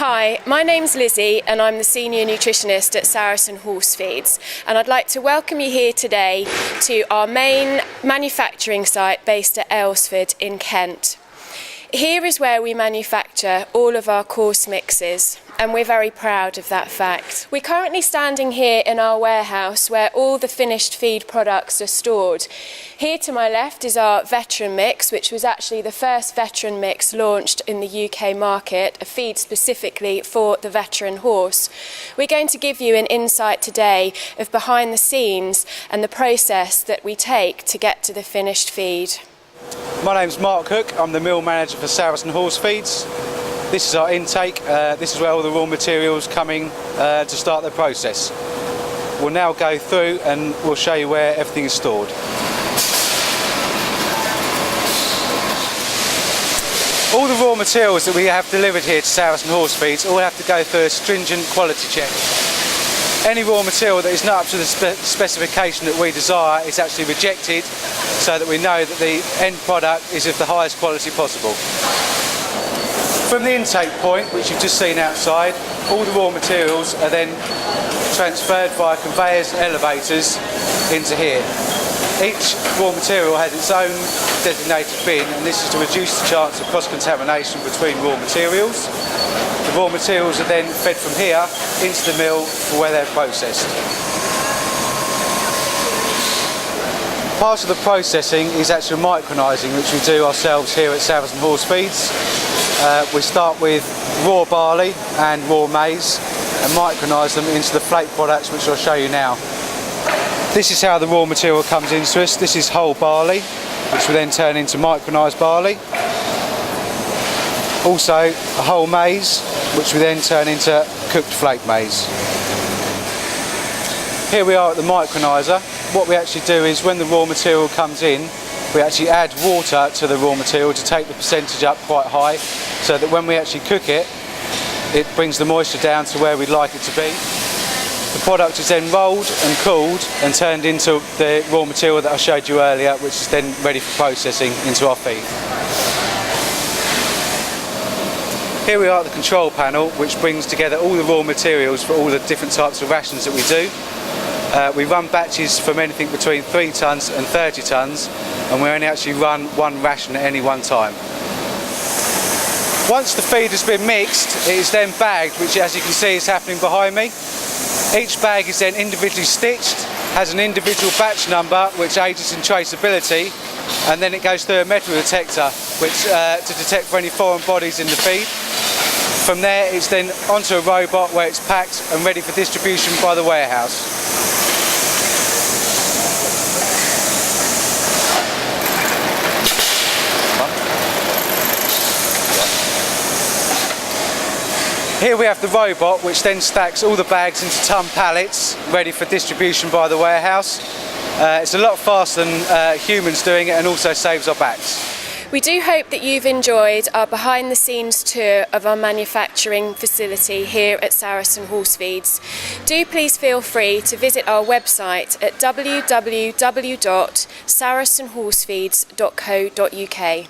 Hi, my name's Lizzie and I'm the Senior Nutritionist at Saracen Horse Feeds, and I'd like to welcome you here today to our main manufacturing site based at Aylesford in Kent. Here is where we manufacture all of our course mixes, and we're very proud of that fact. We're currently standing here in our warehouse where all the finished feed products are stored. Here to my left is our veteran mix, which was actually the first veteran mix launched in the UK market, a feed specifically for the veteran horse. We're going to give you an insight today of behind the scenes and the process that we take to get to the finished feed. My name's Mark Hook, I'm the mill manager for Saracen Horse Feeds. This is our intake, this is where all the raw materials coming to start the process. We'll now go through and we'll show you where everything is stored. All the raw materials that we have delivered here to Saracen Horse Feeds all have to go through a stringent quality check. Any raw material that is not up to the specification that we desire is actually rejected, so that we know that the end product is of the highest quality possible. From the intake point, which you've just seen outside, all the raw materials are then transferred via conveyors and elevators into here. Each raw material has its own designated bin, and this is to reduce the chance of cross-contamination between raw materials. The raw materials are then fed from here into the mill for where they're processed. Part of the processing is actual micronizing, which we do ourselves here at Saracen Horse Feeds. We start with raw barley and raw maize and micronise them into the flake products, which I'll show you now. This is how the raw material comes into us. This is whole barley, which will then turn into micronised barley. Also a whole maize, which we then turn into cooked flake maize. Here we are at the micronizer. What we actually do is when the raw material comes in, we actually add water to the raw material to take the percentage up quite high, so that when we actually cook it, it brings the moisture down to where we'd like it to be. The product is then rolled and cooled and turned into the raw material that I showed you earlier, which is then ready for processing into our feed. Here we are at the control panel, which brings together all the raw materials for all the different types of rations that we do. We run batches from anything between 3 tonnes and 30 tonnes, and we only actually run one ration at any one time. Once the feed has been mixed, it is then bagged, which as you can see is happening behind me. Each bag is then individually stitched, has an individual batch number which aids in traceability, and then it goes through a metal detector to detect for any foreign bodies in the feed. From there it's then onto a robot where it's packed and ready for distribution by the warehouse. Here we have the robot, which then stacks all the bags into ton pallets ready for distribution by the warehouse. It's a lot faster than humans doing it, and also saves our backs. We do hope that you've enjoyed our behind the scenes tour of our manufacturing facility here at Saracen Horse Feeds. Do please feel free to visit our website at www.saracenhorsefeeds.co.uk.